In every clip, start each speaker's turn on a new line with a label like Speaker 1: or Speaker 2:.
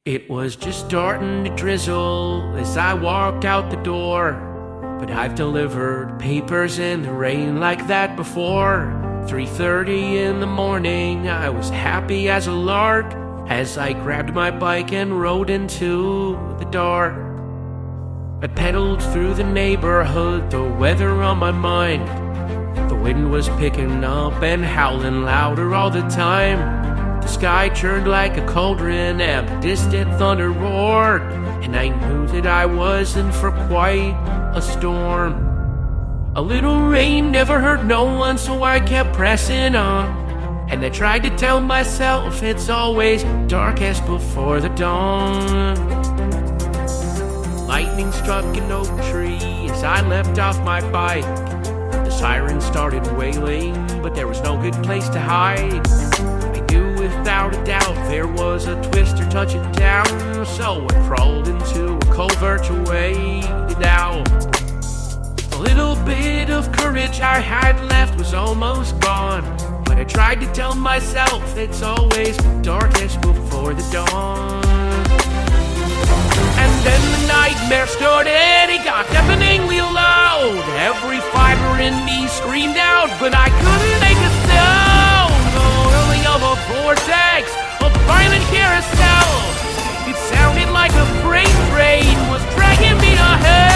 Speaker 1: It was just starting to drizzle as I walked out the door, but I've delivered papers in the rain like that before. 3:30 in the morning, I was happy as a lark as I grabbed my bike and rode into the dark. I pedaled through the neighborhood, the weather on my mind. The wind was picking up and howling louder all the time. The sky turned like a cauldron and distant thunder roared, and I knew that I was in for quite a storm. A little rain never hurt no one, so I kept pressing on, and I tried to tell myself it's always darkest before the dawn. Lightning struck an oak tree as I leapt off my bike. The siren started wailing, but there was no good place to hide. I knew without a doubt there was a twister touching down, so I crawled into a culvert to wait it out. A little bit of courage I had left was almost gone, but I tried to tell myself it's always darkest before the dawn. And then the nightmare started, it got deafeningly loud. Every fiber in me screamed out, but I couldn't make a sound. The whirling of a vortex, a violent carousel. It sounded like a freight train was dragging me to hell.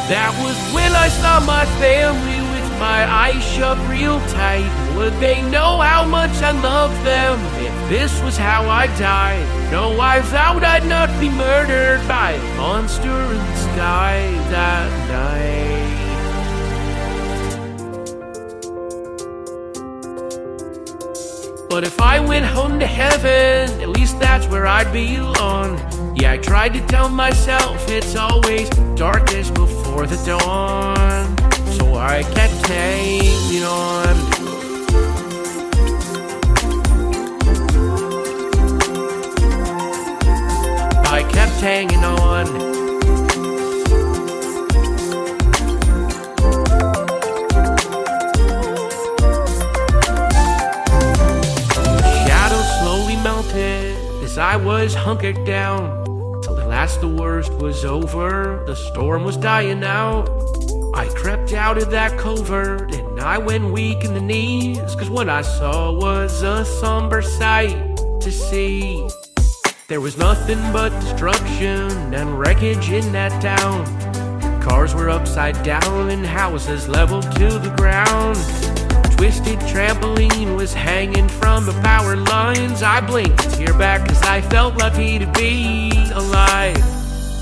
Speaker 1: That was when I saw my family with my eyes shut real tight. Would they know how much I loved them if this was how I died? No, I vowed I'd not be murdered by a monster in the sky that night. But if I went home to heaven, at least that's where I'd belong. Yeah, I tried to tell myself it's always darkest before the dawn, so I kept hanging on. I kept hanging on. Shadows slowly melted as I was hunkered down. Last the worst was over, the storm was dying out. I crept out of that covert and I went weak in the knees, cause what I saw was a somber sight to see. There was nothing but destruction and wreckage in that town. Cars were upside down and houses leveled to the ground. Twisted trampoline was hanging from the power lines. I blinked a tear back cause I felt lucky to be alive.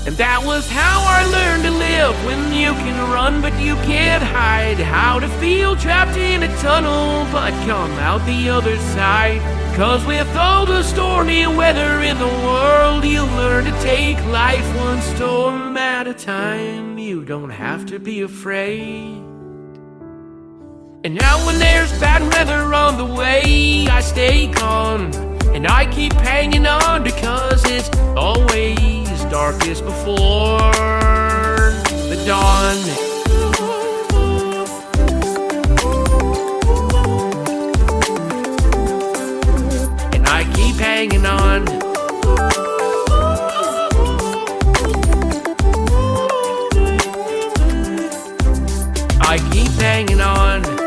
Speaker 1: And that was how I learned to live, when you can run but you can't hide. How to feel trapped in a tunnel but come out the other side. Cause with all the stormy weather in the world, you learn to take life one storm at a time. You don't have to be afraid. And now when there's bad weather on the way, I stay calm and I keep hanging on, because it's always darkest before the dawn. And I keep hanging on. I keep hanging on.